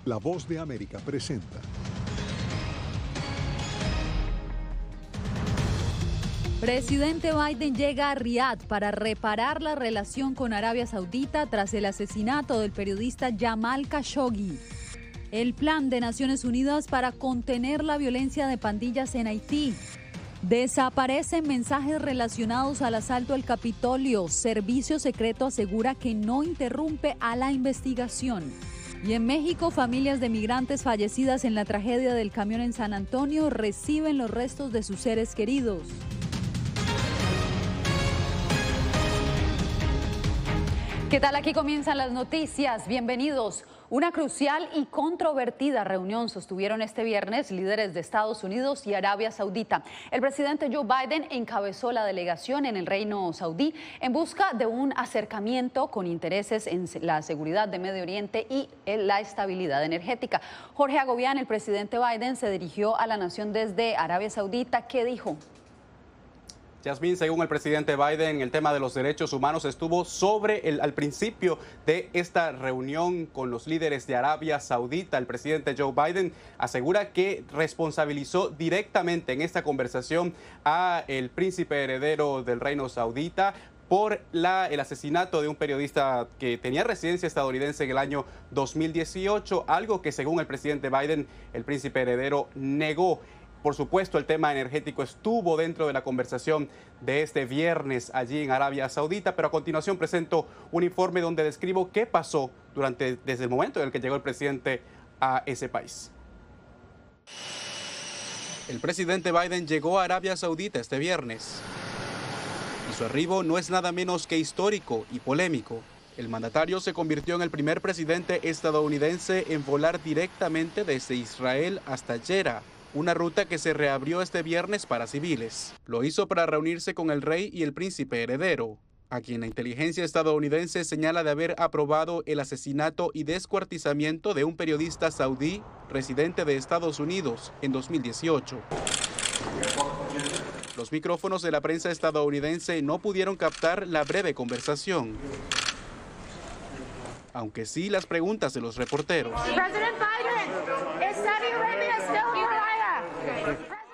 La Voz de América presenta. Presidente Biden llega a Riad para reparar la relación con Arabia Saudita tras el asesinato del periodista Jamal Khashoggi. El plan de Naciones Unidas para contener la violencia de pandillas en Haití. Desaparecen mensajes relacionados al asalto al Capitolio. Servicio secreto asegura que no interrumpe a la investigación. Y en México, familias de migrantes fallecidas en la tragedia del camión en San Antonio reciben los restos de sus seres queridos. ¿Qué tal? Aquí comienzan las noticias. Bienvenidos. Una crucial y controvertida reunión sostuvieron este viernes líderes de Estados Unidos y Arabia Saudita. El presidente Joe Biden encabezó la delegación en el Reino Saudí en busca de un acercamiento con intereses en la seguridad de Medio Oriente y en la estabilidad energética. Jorge Agobián, el presidente Biden, se dirigió a la nación desde Arabia Saudita. ¿Qué dijo? Yasmín, según el presidente Biden, el tema de los derechos humanos estuvo al principio de esta reunión con los líderes de Arabia Saudita. El presidente Joe Biden asegura que responsabilizó directamente en esta conversación a el príncipe heredero del Reino Saudita por el asesinato de un periodista que tenía residencia estadounidense en el año 2018, algo que según el presidente Biden, el príncipe heredero negó. Por supuesto, el tema energético estuvo dentro de la conversación de este viernes allí en Arabia Saudita, pero a continuación presento un informe donde describo qué pasó desde el momento en el que llegó el presidente a ese país. El presidente Biden llegó a Arabia Saudita este viernes y su arribo no es nada menos que histórico y polémico. El mandatario se convirtió en el primer presidente estadounidense en volar directamente desde Israel hasta Jeddah, una ruta que se reabrió este viernes para civiles. Lo hizo para reunirse con el rey y el príncipe heredero, a quien la inteligencia estadounidense señala de haber aprobado el asesinato y descuartizamiento de un periodista saudí residente de Estados Unidos en 2018. Los micrófonos de la prensa estadounidense no pudieron captar la breve conversación, aunque sí las preguntas de los reporteros.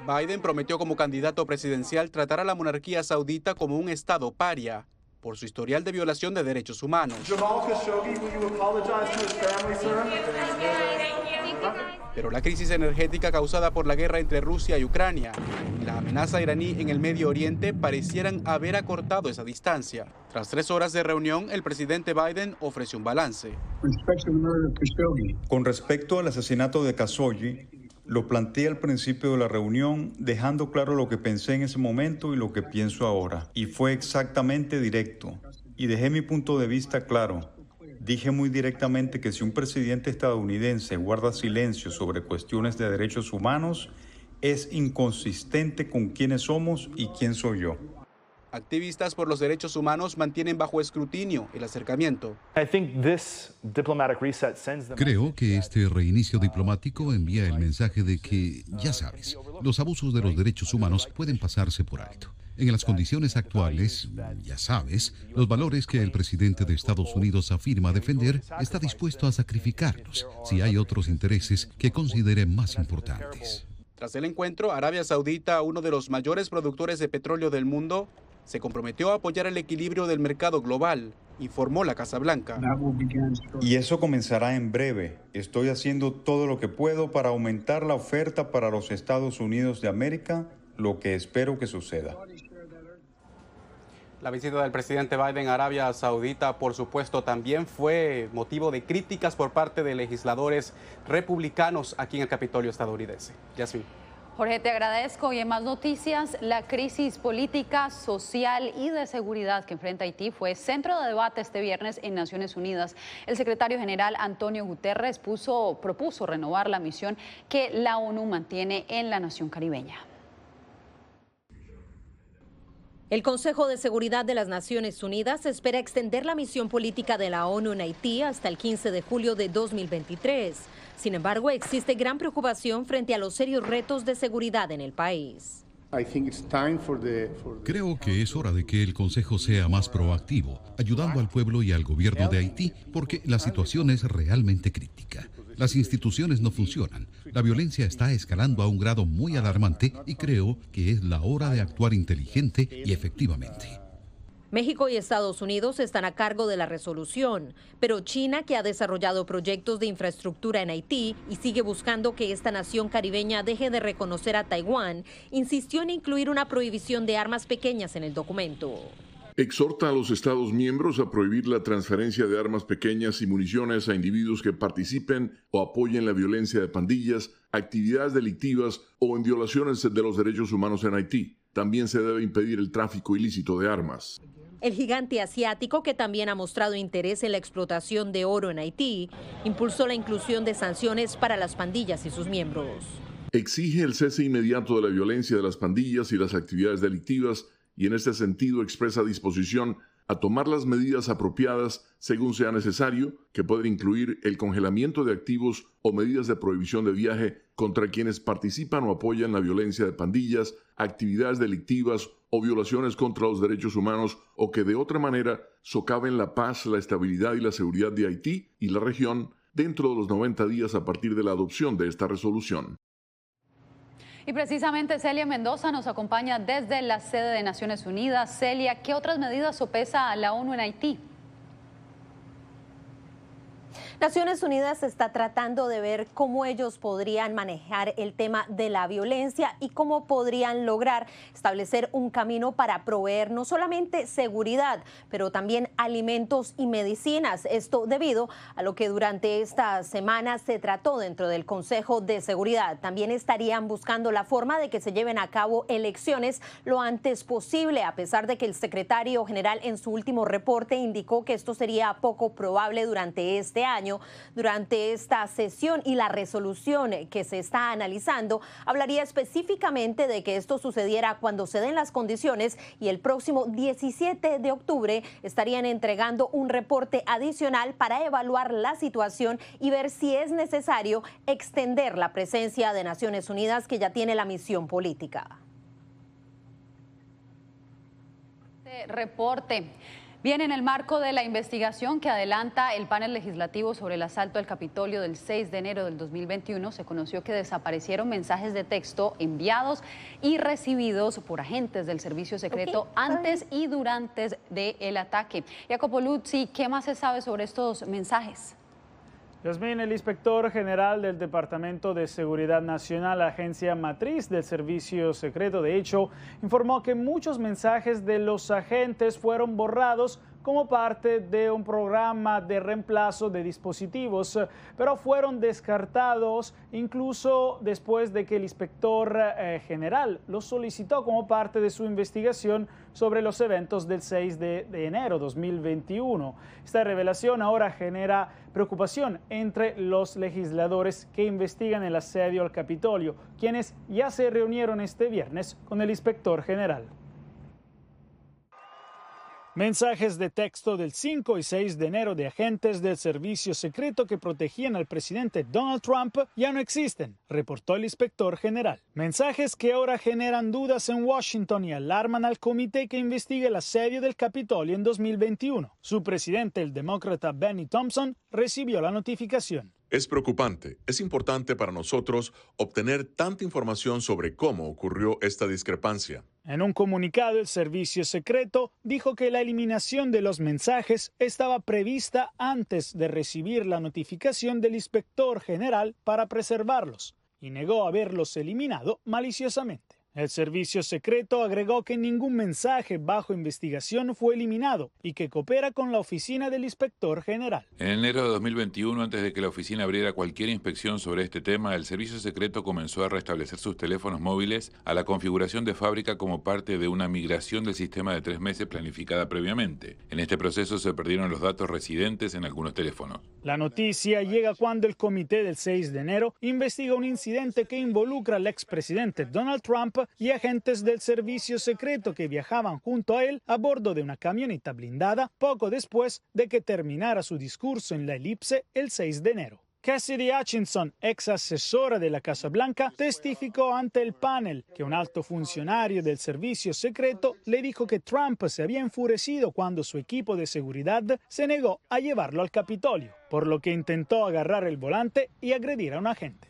Biden prometió como candidato presidencial tratar a la monarquía saudita como un estado paria por su historial de violación de derechos humanos. Pero la crisis energética causada por la guerra entre Rusia y Ucrania y la amenaza iraní en el Medio Oriente parecieran haber acortado esa distancia. Tras 3 horas de reunión, el presidente Biden ofreció un balance. Con respecto al asesinato de Khashoggi, lo planteé al principio de la reunión, dejando claro lo que pensé en ese momento y lo que pienso ahora. Y fue exactamente directo. Y dejé mi punto de vista claro. Dije muy directamente que si un presidente estadounidense guarda silencio sobre cuestiones de derechos humanos, es inconsistente con quiénes somos y quién soy yo. Activistas por los derechos humanos mantienen bajo escrutinio el acercamiento. Creo que este reinicio diplomático envía el mensaje de que, ya sabes, los abusos de los derechos humanos pueden pasarse por alto. En las condiciones actuales, ya sabes, los valores que el presidente de Estados Unidos afirma defender está dispuesto a sacrificarlos si hay otros intereses que considere más importantes. Tras el encuentro, Arabia Saudita, uno de los mayores productores de petróleo del mundo, se comprometió a apoyar el equilibrio del mercado global, informó la Casa Blanca. Y eso comenzará en breve. Estoy haciendo todo lo que puedo para aumentar la oferta para los Estados Unidos de América, lo que espero que suceda. La visita del presidente Biden a Arabia Saudita, por supuesto, también fue motivo de críticas por parte de legisladores republicanos aquí en el Capitolio estadounidense. Yasmín. Jorge, te agradezco. Y en más noticias, la crisis política, social y de seguridad que enfrenta Haití fue centro de debate este viernes en Naciones Unidas. El secretario general Antonio Guterres propuso renovar la misión que la ONU mantiene en la nación caribeña. El Consejo de Seguridad de las Naciones Unidas espera extender la misión política de la ONU en Haití hasta el 15 de julio de 2023. Sin embargo, existe gran preocupación frente a los serios retos de seguridad en el país. Creo que es hora de que el Consejo sea más proactivo, ayudando al pueblo y al gobierno de Haití, porque la situación es realmente crítica. Las instituciones no funcionan. La violencia está escalando a un grado muy alarmante y creo que es la hora de actuar inteligente y efectivamente. México y Estados Unidos están a cargo de la resolución, pero China, que ha desarrollado proyectos de infraestructura en Haití y sigue buscando que esta nación caribeña deje de reconocer a Taiwán, insistió en incluir una prohibición de armas pequeñas en el documento. Exhorta a los Estados miembros a prohibir la transferencia de armas pequeñas y municiones a individuos que participen o apoyen la violencia de pandillas, actividades delictivas o en violaciones de los derechos humanos en Haití. También se debe impedir el tráfico ilícito de armas. El gigante asiático, que también ha mostrado interés en la explotación de oro en Haití, impulsó la inclusión de sanciones para las pandillas y sus miembros. Exige el cese inmediato de la violencia de las pandillas y las actividades delictivas y en este sentido expresa disposición a tomar las medidas apropiadas según sea necesario, que pueden incluir el congelamiento de activos o medidas de prohibición de viaje contra quienes participan o apoyan la violencia de pandillas, actividades delictivas o violaciones contra los derechos humanos o que de otra manera socaven la paz, la estabilidad y la seguridad de Haití y la región dentro de los 90 días a partir de la adopción de esta resolución. Y precisamente Celia Mendoza nos acompaña desde la sede de Naciones Unidas. Celia, ¿qué otras medidas sopesa la ONU en Haití? Naciones Unidas está tratando de ver cómo ellos podrían manejar el tema de la violencia y cómo podrían lograr establecer un camino para proveer no solamente seguridad, pero también alimentos y medicinas. Esto debido a lo que durante esta semana se trató dentro del Consejo de Seguridad. También estarían buscando la forma de que se lleven a cabo elecciones lo antes posible, a pesar de que el secretario general en su último reporte indicó que esto sería poco probable durante este año. Durante esta sesión y la resolución que se está analizando hablaría específicamente de que esto sucediera cuando se den las condiciones y el próximo 17 de octubre estarían entregando un reporte adicional para evaluar la situación y ver si es necesario extender la presencia de Naciones Unidas, que ya tiene la misión política. Este reporte viene en el marco de la investigación que adelanta el panel legislativo sobre el asalto al Capitolio del 6 de enero del 2021. Se conoció que desaparecieron mensajes de texto enviados y recibidos por agentes del servicio secreto antes y durante el ataque. Jacopo Luzzi, ¿qué más se sabe sobre estos mensajes? Yasmín, el inspector general del Departamento de Seguridad Nacional, agencia matriz del Servicio Secreto, de hecho, informó que muchos mensajes de los agentes fueron borrados como parte de un programa de reemplazo de dispositivos, pero fueron descartados incluso después de que el inspector general los solicitó como parte de su investigación sobre los eventos del 6 de enero 2021. Esta revelación ahora genera preocupación entre los legisladores que investigan el asedio al Capitolio, quienes ya se reunieron este viernes con el inspector general. Mensajes de texto del 5 y 6 de enero de agentes del servicio secreto que protegían al presidente Donald Trump ya no existen, reportó el inspector general. Mensajes que ahora generan dudas en Washington y alarman al comité que investiga el asedio del Capitolio en 2021. Su presidente, el demócrata Benny Thompson, recibió la notificación. Es preocupante. Es importante para nosotros obtener tanta información sobre cómo ocurrió esta discrepancia. En un comunicado, el servicio secreto dijo que la eliminación de los mensajes estaba prevista antes de recibir la notificación del inspector general para preservarlos y negó haberlos eliminado maliciosamente. El servicio secreto agregó que ningún mensaje bajo investigación fue eliminado y que coopera con la oficina del inspector general. En enero de 2021, antes de que la oficina abriera cualquier inspección sobre este tema, el servicio secreto comenzó a restablecer sus teléfonos móviles a la configuración de fábrica como parte de una migración del sistema de 3 meses planificada previamente. En este proceso se perdieron los datos residentes en algunos teléfonos. La noticia llega cuando el comité del 6 de enero investiga un incidente que involucra al expresidente Donald Trump y agentes del servicio secreto que viajaban junto a él a bordo de una camioneta blindada poco después de que terminara su discurso en la elipse el 6 de enero. Cassidy Hutchinson, ex asesora de la Casa Blanca, testificó ante el panel que un alto funcionario del servicio secreto le dijo que Trump se había enfurecido cuando su equipo de seguridad se negó a llevarlo al Capitolio, por lo que intentó agarrar el volante y agredir a un agente.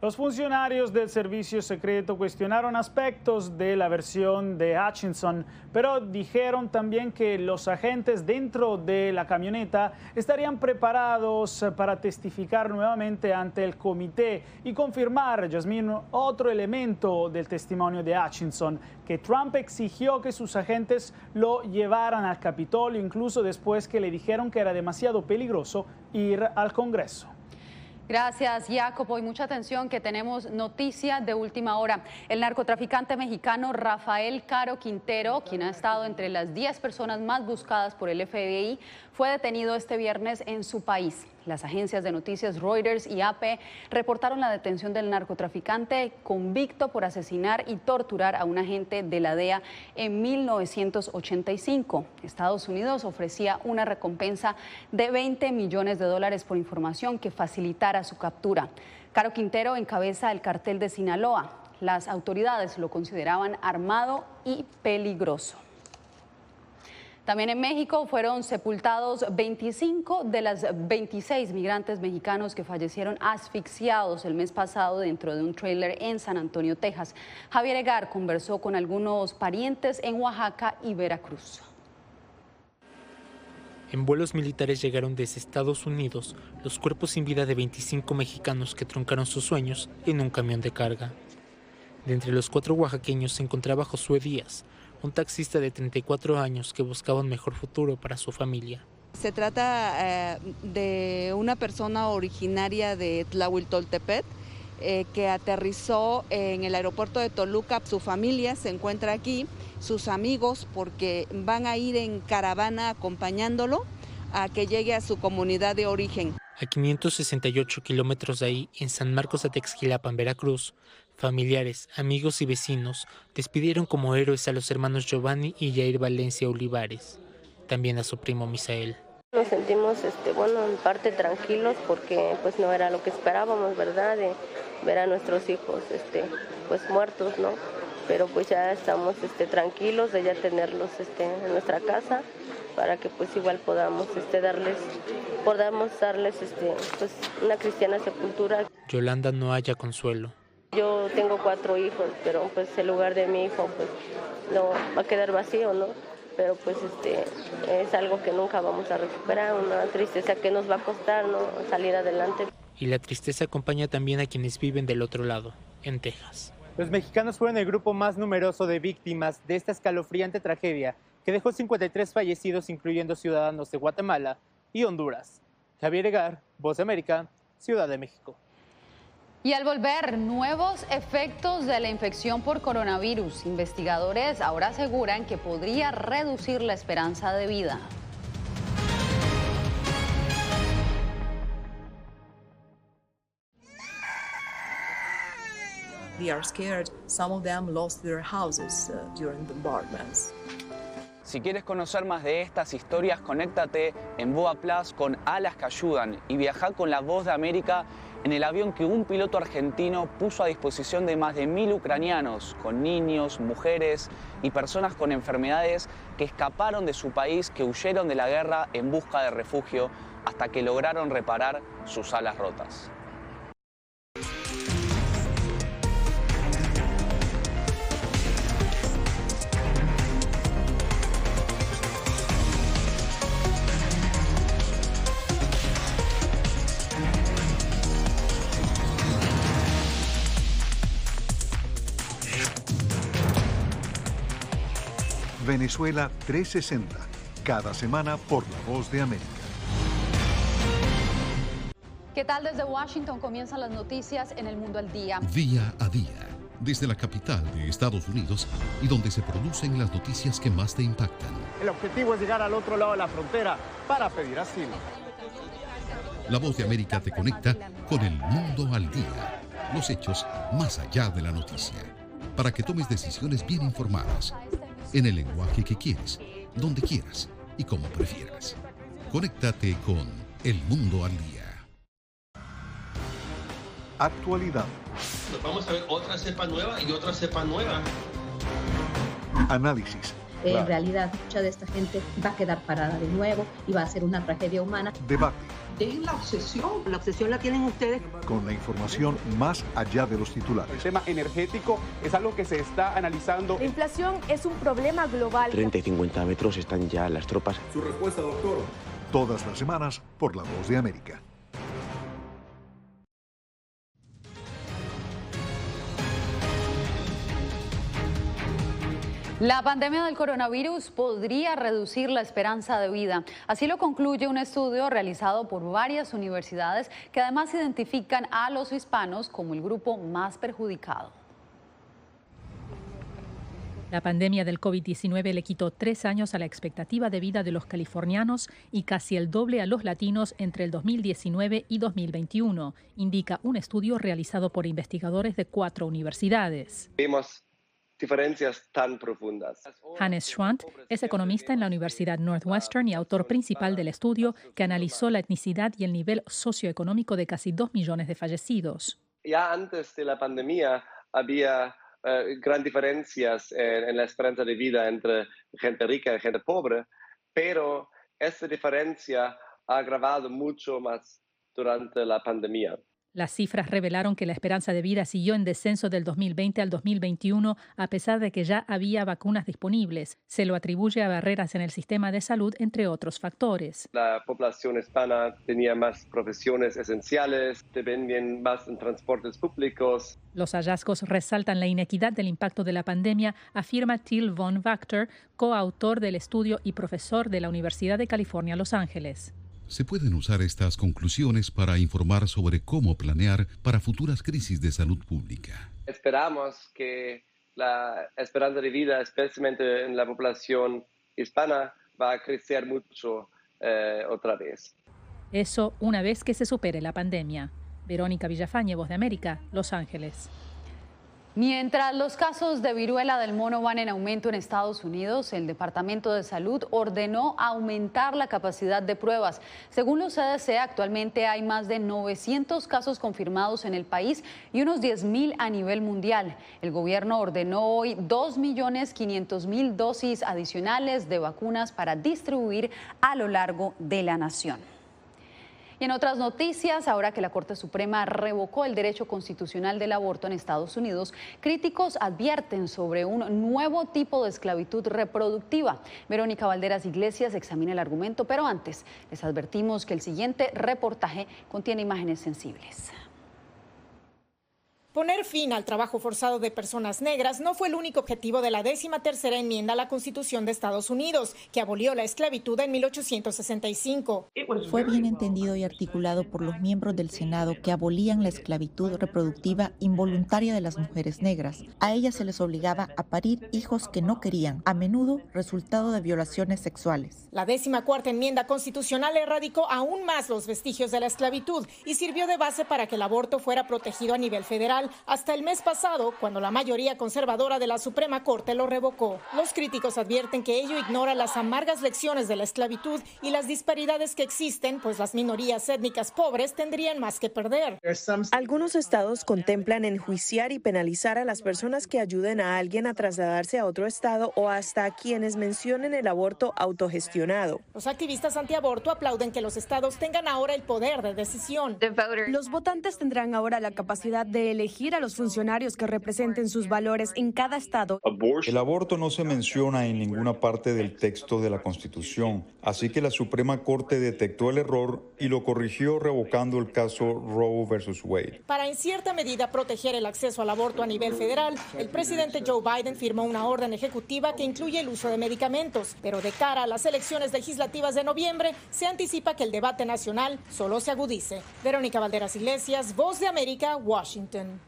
Los funcionarios del servicio secreto cuestionaron aspectos de la versión de Hutchinson, pero dijeron también que los agentes dentro de la camioneta estarían preparados para testificar nuevamente ante el comité y confirmar, Yasmín, otro elemento del testimonio de Hutchinson, que Trump exigió que sus agentes lo llevaran al Capitolio, incluso después que le dijeron que era demasiado peligroso ir al Congreso. Gracias, Jacopo. Y mucha atención que tenemos noticia de última hora. El narcotraficante mexicano Rafael Caro Quintero, quien ha estado entre las 10 personas más buscadas por el FBI, fue detenido este viernes en su país. Las agencias de noticias Reuters y AP reportaron la detención del narcotraficante convicto por asesinar y torturar a un agente de la DEA en 1985. Estados Unidos ofrecía una recompensa de $20 millones por información que facilitara su captura. Caro Quintero encabeza el cartel de Sinaloa. Las autoridades lo consideraban armado y peligroso. También en México fueron sepultados 25 de las 26 migrantes mexicanos que fallecieron asfixiados el mes pasado dentro de un tráiler en San Antonio, Texas. Javier Egar conversó con algunos parientes en Oaxaca y Veracruz. En vuelos militares llegaron desde Estados Unidos los cuerpos sin vida de 25 mexicanos que truncaron sus sueños en un camión de carga. De entre los 4 oaxaqueños se encontraba Josué Díaz, un taxista de 34 años que buscaba un mejor futuro para su familia. Se trata de una persona originaria de Tlahuiltoltepet que aterrizó en el aeropuerto de Toluca. Su familia se encuentra aquí, sus amigos, porque van a ir en caravana acompañándolo a que llegue a su comunidad de origen. A 568 kilómetros de ahí, en San Marcos de Texquilapan, Veracruz, familiares, amigos y vecinos despidieron como héroes a los hermanos Giovanni y Jair Valencia Olivares, también a su primo Misael. Nos sentimos, en parte tranquilos porque pues no era lo que esperábamos, ¿verdad? De ver a nuestros hijos, pues muertos, ¿no? Pero pues ya estamos, tranquilos de ya tenerlos, en nuestra casa para que pues igual podamos, darles, pues una cristiana sepultura. Yolanda no halla consuelo. Yo tengo 4 hijos, pero pues el lugar de mi hijo pues no va a quedar vacío, ¿no? Pero pues es algo que nunca vamos a recuperar, una tristeza que nos va a costar, ¿no? Salir adelante. Y la tristeza acompaña también a quienes viven del otro lado, en Texas. Los mexicanos fueron el grupo más numeroso de víctimas de esta escalofriante tragedia que dejó 53 fallecidos, incluyendo ciudadanos de Guatemala y Honduras. Javier Egar, Voz de América, Ciudad de México. Y al volver, nuevos efectos de la infección por coronavirus. Investigadores ahora aseguran que podría reducir la esperanza de vida. They are scared. Some of them lost their houses during bombardments. Si quieres conocer más de estas historias, conéctate en Boa Plus con Alas que Ayudan y viaja con la Voz de América en el avión que un piloto argentino puso a disposición de más de 1000 ucranianos, con niños, mujeres y personas con enfermedades que escaparon de su país, que huyeron de la guerra en busca de refugio hasta que lograron reparar sus alas rotas. Venezuela 360, cada semana por La Voz de América. ¿Qué tal? Desde Washington comienzan las noticias en El Mundo al Día. Día a día, desde la capital de Estados Unidos y donde se producen las noticias que más te impactan. El objetivo es llegar al otro lado de la frontera para pedir asilo. La Voz de América te conecta con El Mundo al Día, los hechos más allá de la noticia, para que tomes decisiones bien informadas, en el lenguaje que quieres, donde quieras y como prefieras. Conéctate con El Mundo al Día. Actualidad. Pues vamos a ver otra cepa nueva y otra cepa nueva. Análisis. En realidad, mucha de esta gente va a quedar parada de nuevo y va a ser una tragedia humana. Debate. Dejen la obsesión. La obsesión la tienen ustedes. Con la información más allá de los titulares. El tema energético es algo que se está analizando. La inflación es un problema global. 30 y 50 metros están ya las tropas. Su respuesta, doctor. Todas las semanas por La Voz de América. La pandemia del coronavirus podría reducir la esperanza de vida. Así lo concluye un estudio realizado por varias universidades que además identifican a los hispanos como el grupo más perjudicado. La pandemia del COVID-19 le quitó 3 años a la expectativa de vida de los californianos y casi el doble a los latinos entre el 2019 y 2021, indica un estudio realizado por investigadores de 4 universidades. Vimos diferencias tan profundas. Hannes Schwant es economista en la Universidad Northwestern y autor principal del estudio que analizó la etnicidad y el nivel socioeconómico de casi 2 millones de fallecidos. Ya antes de la pandemia había grandes diferencias en la esperanza de vida entre gente rica y gente pobre, pero esta diferencia ha agravado mucho más durante la pandemia. Las cifras revelaron que la esperanza de vida siguió en descenso del 2020 al 2021, a pesar de que ya había vacunas disponibles. Se lo atribuye a barreras en el sistema de salud, entre otros factores. La población hispana tenía más profesiones esenciales, dependían más en transportes públicos. Los hallazgos resaltan la inequidad del impacto de la pandemia, afirma Till von Wachter, coautor del estudio y profesor de la Universidad de California, Los Ángeles. Se pueden usar estas conclusiones para informar sobre cómo planear para futuras crisis de salud pública. Esperamos que la esperanza de vida, especialmente en la población hispana, va a crecer mucho otra vez. Eso una vez que se supere la pandemia. Verónica Villafañe, Voz de América, Los Ángeles. Mientras los casos de viruela del mono van en aumento en Estados Unidos, el Departamento de Salud ordenó aumentar la capacidad de pruebas. Según los CDC, actualmente hay más de 900 casos confirmados en el país y unos 10,000 a nivel mundial. El gobierno ordenó hoy 2.500.000 dosis adicionales de vacunas para distribuir a lo largo de la nación. Y en otras noticias, ahora que la Corte Suprema revocó el derecho constitucional del aborto en Estados Unidos, críticos advierten sobre un nuevo tipo de esclavitud reproductiva. Verónica Valderas Iglesias examina el argumento, pero antes les advertimos que el siguiente reportaje contiene imágenes sensibles. Poner fin al trabajo forzado de personas negras no fue el único objetivo de la 13ª enmienda a la Constitución de Estados Unidos, que abolió la esclavitud en 1865. Fue bien entendido y articulado por los miembros del Senado que abolían la esclavitud reproductiva involuntaria de las mujeres negras. A ellas se les obligaba a parir hijos que no querían, a menudo resultado de violaciones sexuales. La 14ª enmienda constitucional erradicó aún más los vestigios de la esclavitud y sirvió de base para que el aborto fuera protegido a nivel federal, hasta el mes pasado, cuando la mayoría conservadora de la Suprema Corte lo revocó. Los críticos advierten que ello ignora las amargas lecciones de la esclavitud y las disparidades que existen, pues las minorías étnicas pobres tendrían más que perder. Algunos estados contemplan enjuiciar y penalizar a las personas que ayuden a alguien a trasladarse a otro estado o hasta a quienes mencionen el aborto autogestionado. Los activistas antiaborto aplauden que los estados tengan ahora el poder de decisión. Los votantes tendrán ahora la capacidad de elegir a los funcionarios que representen sus valores en cada estado. El aborto no se menciona en ninguna parte del texto de la Constitución, así que la Suprema Corte detectó el error y lo corrigió revocando el caso Roe versus Wade. Para en cierta medida proteger el acceso al aborto a nivel federal, el presidente Joe Biden firmó una orden ejecutiva que incluye el uso de medicamentos, pero de cara a las elecciones legislativas de noviembre, se anticipa que el debate nacional solo se agudice. Verónica Valderas Iglesias, Voz de América, Washington.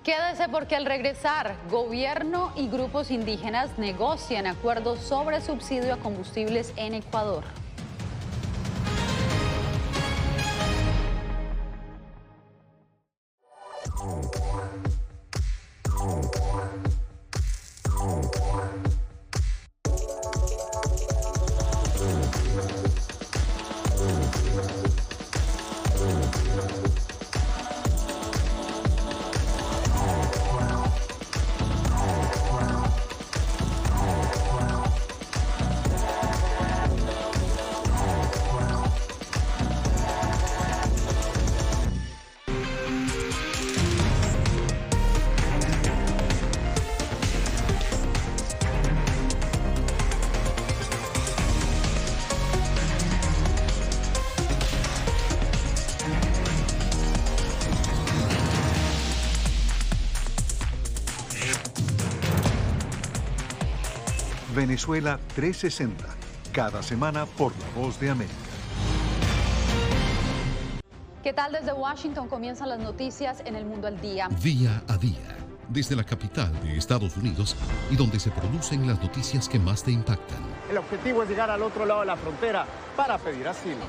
Quédese porque al regresar, gobierno y grupos indígenas negocian acuerdos sobre subsidio a combustibles en Ecuador. Venezuela 360, cada semana por La Voz de América. ¿Qué tal? Desde Washington comienzan las noticias en El Mundo al Día. Día a día, desde la capital de Estados Unidos y donde se producen las noticias que más te impactan. El objetivo es llegar al otro lado de la frontera para pedir asilo.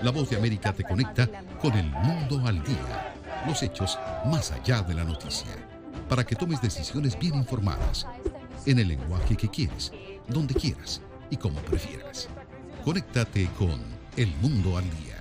La Voz de América te conecta con El Mundo al Día. Los hechos más allá de la noticia. Para que tomes decisiones bien informadas. En el lenguaje que quieres, donde quieras y como prefieras. Conéctate con El Mundo al Día.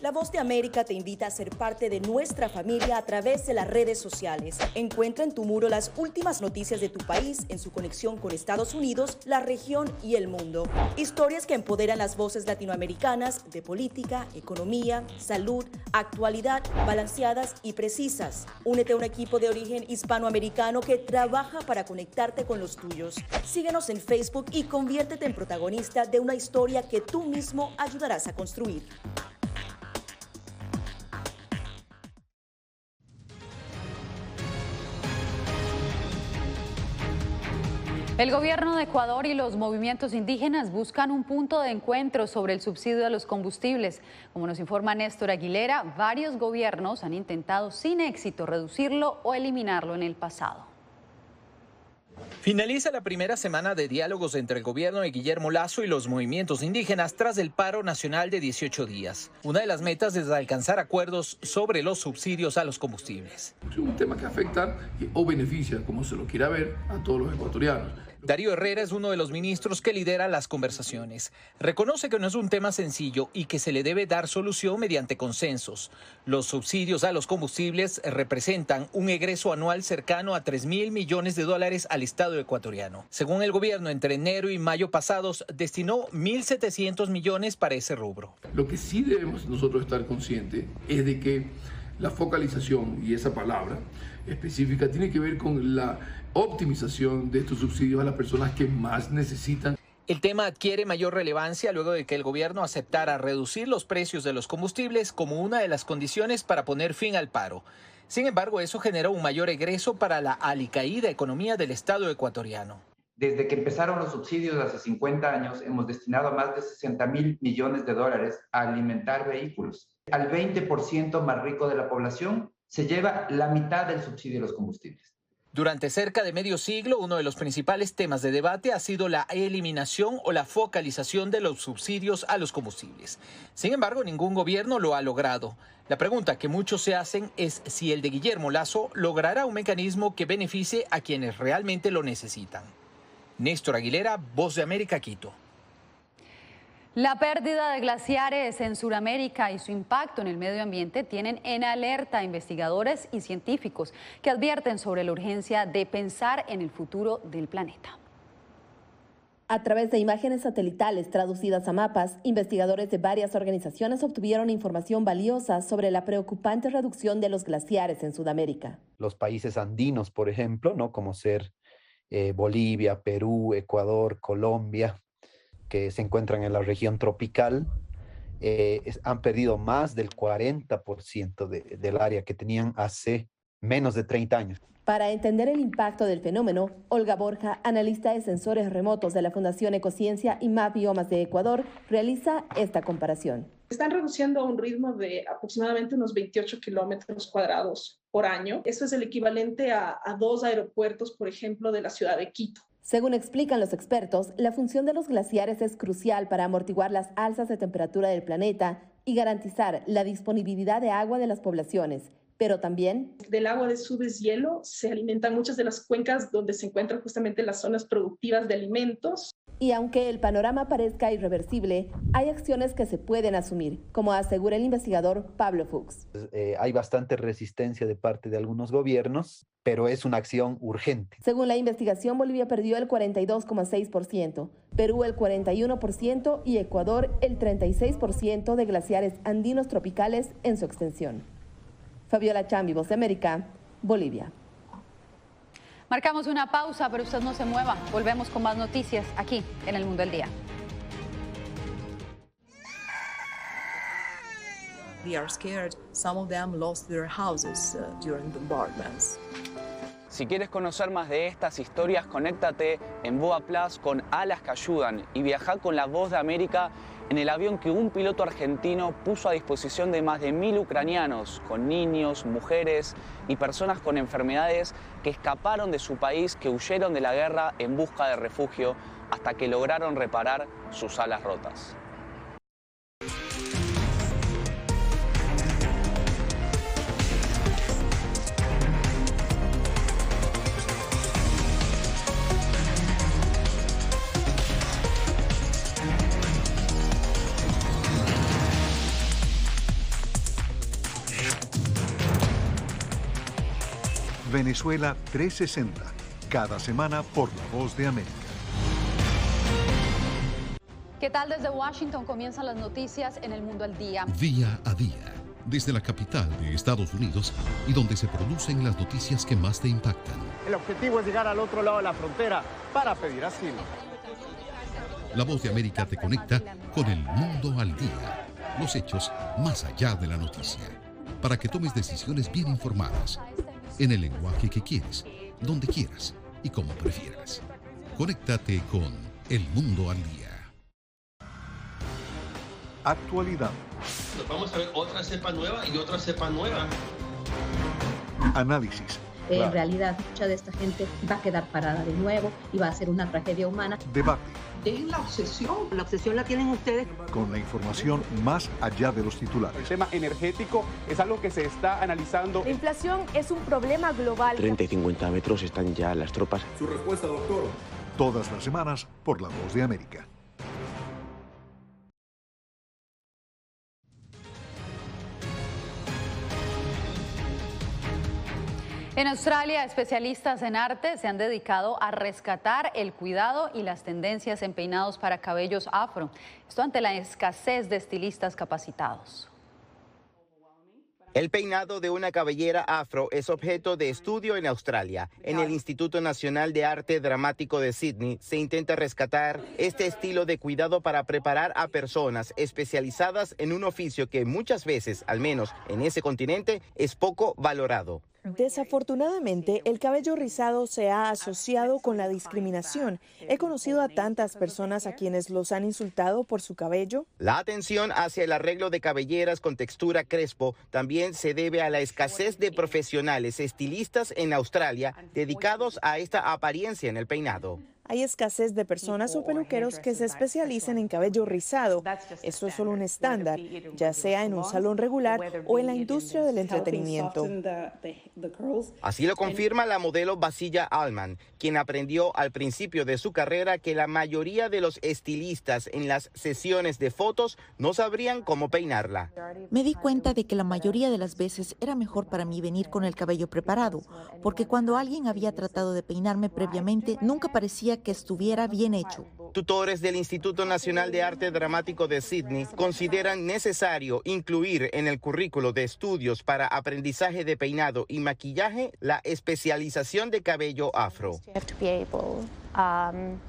La Voz de América te invita a ser parte de nuestra familia a través de las redes sociales. Encuentra en tu muro las últimas noticias de tu país en su conexión con Estados Unidos, la región y el mundo. Historias que empoderan las voces latinoamericanas de política, economía, salud, actualidad, balanceadas y precisas. Únete a un equipo de origen hispanoamericano que trabaja para conectarte con los tuyos. Síguenos en Facebook y conviértete en protagonista de una historia que tú mismo ayudarás a construir. El gobierno de Ecuador y los movimientos indígenas buscan un punto de encuentro sobre el subsidio a los combustibles. Como nos informa Néstor Aguilera, varios gobiernos han intentado sin éxito reducirlo o eliminarlo en el pasado. Finaliza la primera semana de diálogos entre el gobierno de Guillermo Lasso y los movimientos indígenas tras el paro nacional de 18 días. Una de las metas es alcanzar acuerdos sobre los subsidios a los combustibles. Es un tema que afecta o beneficia, como se lo quiera ver, a todos los ecuatorianos. Darío Herrera es uno de los ministros que lidera las conversaciones. Reconoce que no es un tema sencillo y que se le debe dar solución mediante consensos. Los subsidios a los combustibles representan un egreso anual cercano a $3.000 millones al Estado ecuatoriano. Según el gobierno, entre enero y mayo pasados destinó 1.700 millones para ese rubro. Lo que sí debemos nosotros estar conscientes es de que la focalización, y esa palabra específica, tiene que ver con la optimización de estos subsidios a las personas que más necesitan. El tema adquiere mayor relevancia luego de que el gobierno aceptara reducir los precios de los combustibles como una de las condiciones para poner fin al paro. Sin embargo, eso generó un mayor egreso para la alicaída economía del Estado ecuatoriano. Desde que empezaron los subsidios hace 50 años, hemos destinado más de $60.000 millones a alimentar vehículos. Al 20% más rico de la población se lleva la mitad del subsidio a los combustibles. Durante cerca de medio siglo, uno de los principales temas de debate ha sido la eliminación o la focalización de los subsidios a los combustibles. Sin embargo, ningún gobierno lo ha logrado. La pregunta que muchos se hacen es si el de Guillermo Lasso logrará un mecanismo que beneficie a quienes realmente lo necesitan. Néstor Aguilera, Voz de América, Quito. La pérdida de glaciares en Sudamérica y su impacto en el medio ambiente tienen en alerta a investigadores y científicos que advierten sobre la urgencia de pensar en el futuro del planeta. A través de imágenes satelitales traducidas a mapas, investigadores de varias organizaciones obtuvieron información valiosa sobre la preocupante reducción de los glaciares en Sudamérica. Los países andinos, por ejemplo, ¿no? Como ser Bolivia, Perú, Ecuador, Colombia, que se encuentran en la región tropical, han perdido más del 40% del área que tenían hace menos de 30 años. Para entender el impacto del fenómeno, Olga Borja, analista de sensores remotos de la Fundación Ecociencia y Map Biomas de Ecuador, realiza esta comparación. Están reduciendo a un ritmo de aproximadamente unos 28 kilómetros cuadrados por año. Eso es el equivalente a 2 aeropuertos, por ejemplo, de la ciudad de Quito. Según explican los expertos, la función de los glaciares es crucial para amortiguar las alzas de temperatura del planeta y garantizar la disponibilidad de agua de las poblaciones, pero también del agua de su deshielo se alimentan muchas de las cuencas donde se encuentran justamente las zonas productivas de alimentos. Y aunque el panorama parezca irreversible, hay acciones que se pueden asumir, como asegura el investigador Pablo Fuchs. Hay bastante resistencia de parte de algunos gobiernos, pero es una acción urgente. Según la investigación, Bolivia perdió el 42,6%, Perú el 41% y Ecuador el 36% de glaciares andinos tropicales en su extensión. Fabiola Chambi, Voz de América, Bolivia. Marcamos una pausa, pero usted no se mueva. Volvemos con más noticias aquí en El Mundo al Día. They are scared. Some of them lost their houses during bombardments. Si quieres conocer más de estas historias, conéctate en Boa Plus con Alas que Ayudan y viaja con La Voz de América en el avión que un piloto argentino puso a disposición de más de 1000 ucranianos, con niños, mujeres y personas con enfermedades que escaparon de su país, que huyeron de la guerra en busca de refugio hasta que lograron reparar sus alas rotas. Venezuela 360, cada semana por La Voz de América. ¿Qué tal? Desde Washington comienzan las noticias en El Mundo al Día. Día a día, desde la capital de Estados Unidos y donde se producen las noticias que más te impactan. El objetivo es llegar al otro lado de la frontera para pedir asilo. La Voz de América te conecta con El Mundo al Día. Los hechos más allá de la noticia. Para que tomes decisiones bien informadas. En el lenguaje que quieres, donde quieras y como prefieras. Conéctate con El Mundo al Día. Actualidad. Vamos a ver otra cepa nueva y otra cepa nueva. Análisis. En realidad, mucha de esta gente va a quedar parada de nuevo y va a ser una tragedia humana. Debate. Dejen la obsesión. La obsesión la tienen ustedes. Con la información más allá de los titulares. El tema energético es algo que se está analizando. La inflación es un problema global. 30 y 50 metros están ya las tropas. Su respuesta, doctor. Todas las semanas por La Voz de América. En Australia, especialistas en arte se han dedicado a rescatar el cuidado y las tendencias en peinados para cabellos afro. Esto ante la escasez de estilistas capacitados. El peinado de una cabellera afro es objeto de estudio en Australia. En el Instituto Nacional de Arte Dramático de Sydney se intenta rescatar este estilo de cuidado para preparar a personas especializadas en un oficio que muchas veces, al menos en ese continente, es poco valorado. Desafortunadamente, el cabello rizado se ha asociado con la discriminación. He conocido a tantas personas a quienes los han insultado por su cabello. La atención hacia el arreglo de cabelleras con textura crespo también se debe a la escasez de profesionales estilistas en Australia dedicados a esta apariencia en el peinado. Hay escasez de personas o peluqueros que se especialicen en cabello rizado. Eso es solo un estándar, ya sea en un salón regular o en la industria del entretenimiento. Así lo confirma la modelo Basilla Allman, quien aprendió al principio de su carrera que la mayoría de los estilistas en las sesiones de fotos no sabrían cómo peinarla. Me di cuenta de que la mayoría de las veces era mejor para mí venir con el cabello preparado, porque cuando alguien había tratado de peinarme previamente, nunca parecía que estuviera bien hecho. Tutores del Instituto Nacional de Arte Dramático de Sydney consideran necesario incluir en el currículo de estudios para aprendizaje de peinado y maquillaje la especialización de cabello afro.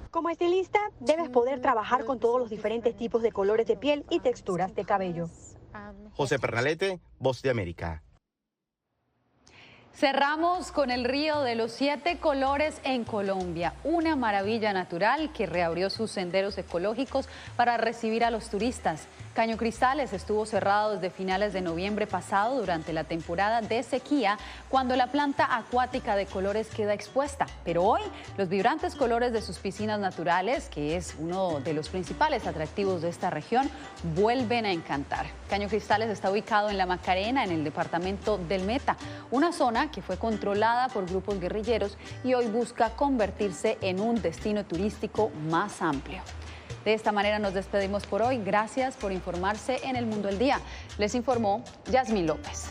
Como estilista, debes poder trabajar con todos los diferentes tipos de colores de piel y texturas de cabello. José Pernalete, Voz de América. Cerramos con el Río de los 7 Colores en Colombia, una maravilla natural que reabrió sus senderos ecológicos para recibir a los turistas. Caño Cristales estuvo cerrado desde finales de noviembre pasado durante la temporada de sequía, cuando la planta acuática de colores queda expuesta. Pero hoy, los vibrantes colores de sus piscinas naturales, que es uno de los principales atractivos de esta región, vuelven a encantar. Caño Cristales está ubicado en La Macarena, en el departamento del Meta, una zona que fue controlada por grupos guerrilleros y hoy busca convertirse en un destino turístico más amplio. De esta manera nos despedimos por hoy. Gracias por informarse en El Mundo al Día. Les informó Yasmín López.